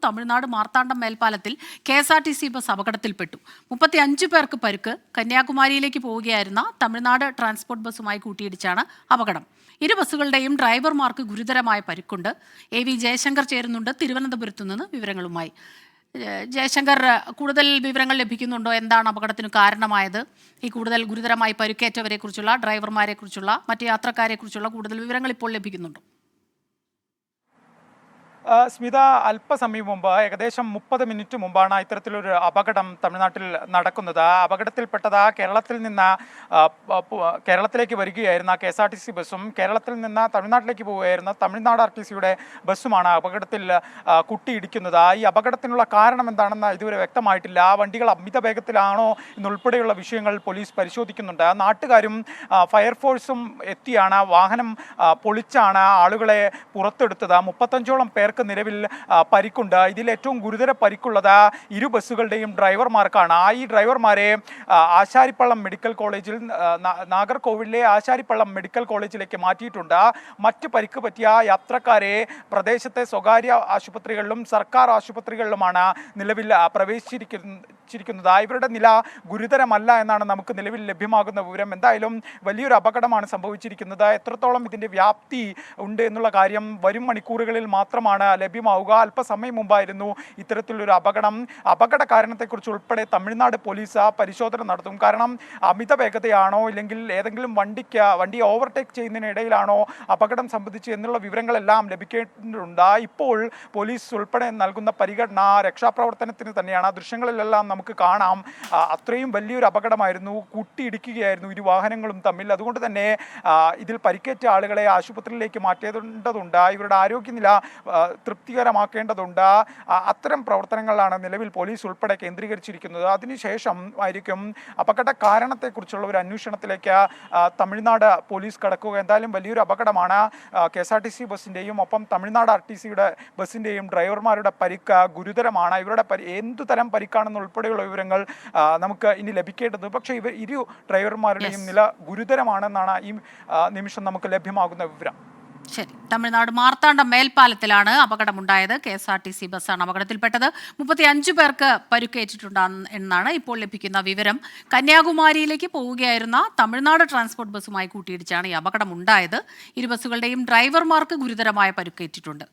തമിഴ്നാട് മാർത്താണ്ഡം മേൽപ്പാലത്തിൽ KSRTC bus അപകടത്തിൽപ്പെട്ടു. 35 പേർക്ക് പരുക്ക്. കന്യാകുമാരിയിലേക്ക് പോവുകയായിരുന്ന തമിഴ്നാട് ട്രാൻസ്പോർട്ട് ബസ്സുമായി കൂട്ടിയിടിച്ചാണ് അപകടം. ഇരു ബസ്സുകളുടെയും ഡ്രൈവർമാർക്ക് ഗുരുതരമായ പരുക്കുണ്ട്. AV ജയശങ്കർ ചേരുന്നുണ്ട് തിരുവനന്തപുരത്തു നിന്ന് വിവരങ്ങളുമായി. ജയശങ്കർ, കൂടുതൽ വിവരങ്ങൾ ലഭിക്കുന്നുണ്ടോ? എന്താണ് അപകടത്തിന് കാരണമായത്? ഈ കൂടുതൽ ഗുരുതരമായി പരുക്കേറ്റവരെ കുറിച്ചുള്ള, ഡ്രൈവർമാരെ കുറിച്ചുള്ള, മറ്റ് യാത്രക്കാരെ കുറിച്ചുള്ള കൂടുതൽ വിവരങ്ങൾ ഇപ്പോൾ ലഭിക്കുന്നുണ്ടോ? സ്മിത, അല്പസമയം മുമ്പ് ഏകദേശം 30 മിനിറ്റ് മുമ്പാണ് ഇത്തരത്തിലൊരു അപകടം തമിഴ്നാട്ടിൽ നടക്കുന്നത്. അപകടത്തിൽപ്പെട്ടത് കേരളത്തിലേക്ക് വരികയായിരുന്ന KSRTC ബസ്സും കേരളത്തിൽ നിന്ന് തമിഴ്നാട്ടിലേക്ക് പോവുകയായിരുന്ന തമിഴ്നാട് RTCയുടെ ബസ്സുമാണ് അപകടത്തിൽ കുട്ടിയിടിക്കുന്നത്. ഈ അപകടത്തിനുള്ള കാരണം എന്താണെന്ന് ഇതുവരെ വ്യക്തമായിട്ടില്ല. വണ്ടികൾ അമിത വേഗത്തിലാണോ എന്നുൾപ്പെടെയുള്ള വിഷയങ്ങൾ പോലീസ് പരിശോധിക്കുന്നുണ്ട്. നാട്ടുകാരും ഫയർഫോഴ്സും എത്തിയാണ് വാഹനം പൊളിച്ചാണ് ആളുകളെ പുറത്തെടുത്തത്. 35ഓളം പേർക്ക് നിലവിൽ പരിക്കുണ്ട്. ഇതിൽ ഏറ്റവും ഗുരുതര പരിക്കുള്ളത് ഇരു ബസ്സുകളുടെയും ഡ്രൈവർമാർക്കാണ്. ഈ ഡ്രൈവർമാരെ ആശാരിപ്പള്ളം മെഡിക്കൽ കോളേജിൽ, നാഗർകോവിലിലെ ആശാരിപ്പള്ളം മെഡിക്കൽ കോളേജിലേക്ക് മാറ്റിയിട്ടുണ്ട്. മറ്റ് പരിക്ക് പറ്റിയ യാത്രക്കാരെ പ്രദേശത്തെ സ്വകാര്യ ആശുപത്രികളിലും സർക്കാർ ആശുപത്രികളിലുമാണ് നിലവിൽ പ്രവേശിച്ചിരിക്കുന്നത്. ഇവരുടെ നില ഗുരുതരമല്ല എന്നാണ് നമുക്ക് നിലവിൽ ലഭ്യമാകുന്ന വിവരം. എന്തായാലും വലിയൊരു അപകടമാണ് സംഭവിച്ചിരിക്കുന്നത്. എത്രത്തോളം ഇതിൻ്റെ വ്യാപ്തി ഉണ്ട് എന്നുള്ള കാര്യം വരും മണിക്കൂറുകളിൽ മാത്രമാണ് ലഭ്യമാവുക. അല്പസമയം മുമ്പായിരുന്നു ഇത്തരത്തിലൊരു അപകടം. അപകട കാരണത്തെക്കുറിച്ച് ഉൾപ്പെടെ തമിഴ്നാട് പോലീസ് പരിശോധന നടത്തും. കാരണം അമിത വേഗതയാണോ ഇല്ലെങ്കിൽ ഏതെങ്കിലും വണ്ടി ഓവർടേക്ക് ചെയ്യുന്നതിനിടയിലാണോ അപകടം സംബന്ധിച്ച് എന്നുള്ള വിവരങ്ങളെല്ലാം ലഭിക്കേണ്ടതുണ്ട്. ഇപ്പോൾ പോലീസ് ഉൾപ്പെടെ നൽകുന്ന പരിഗണന രക്ഷാപ്രവർത്തനത്തിന് തന്നെയാണ്. ദൃശ്യങ്ങളിലെല്ലാം നമുക്ക് കാണാം, അത്രയും വലിയൊരു അപകടമായിരുന്നു. കൂട്ടിയിടിക്കുകയായിരുന്നു ഇരു വാഹനങ്ങളും തമ്മിൽ. അതുകൊണ്ട് തന്നെ ഇതിൽ പരിക്കേറ്റ ആളുകളെ ആശുപത്രിയിലേക്ക് മാറ്റേണ്ടതുണ്ട്. ഇവരുടെ ആരോഗ്യനില തൃപ്തികരമാക്കേണ്ടതുണ്ട്. അത്തരം പ്രവർത്തനങ്ങളാണ് നിലവിൽ പോലീസ് ഉൾപ്പെടെ കേന്ദ്രീകരിച്ചിരിക്കുന്നത്. അതിനുശേഷം ആയിരിക്കും അപകട കാരണത്തെക്കുറിച്ചുള്ള ഒരു അന്വേഷണത്തിലേക്ക് തമിഴ്നാട് പോലീസ് കടക്കുക. എന്തായാലും വലിയൊരു അപകടമാണ്. KSRTC ബസ്സിൻ്റെയും ഒപ്പം തമിഴ്നാട് RTCയുടെ ബസ്സിൻ്റെയും ഡ്രൈവർമാരുടെ പരിക്ക് ഗുരുതരമാണ്. ഇവരുടെ എന്തു തരം പരിക്കാണെന്ന് ഉൾപ്പെടെയുള്ള വിവരങ്ങൾ നമുക്ക് ഇനി ലഭിക്കേണ്ടത്. പക്ഷേ ഇരു ഡ്രൈവർമാരുടെയും നില ഗുരുതരമാണെന്നാണ് ഈ നിമിഷം നമുക്ക് ലഭ്യമാകുന്ന വിവരം. ശരി, തമിഴ്നാട് മാർത്താണ്ഡം മേൽപ്പാലത്തിലാണ് അപകടമുണ്ടായത്. KSRTC ബസ്സാണ് അപകടത്തിൽപ്പെട്ടത്. 35 പേർക്ക് എന്നാണ് ഇപ്പോൾ ലഭിക്കുന്ന വിവരം. കന്യാകുമാരിയിലേക്ക് പോവുകയായിരുന്ന തമിഴ്നാട് ട്രാൻസ്പോർട്ട് ബസ്സുമായി കൂട്ടിയിടിച്ചാണ് ഈ അപകടമുണ്ടായത്. ഇരു ബസ്സുകളുടെയും ഡ്രൈവർമാർക്ക് ഗുരുതരമായ പരുക്കേറ്റിട്ടുണ്ട്.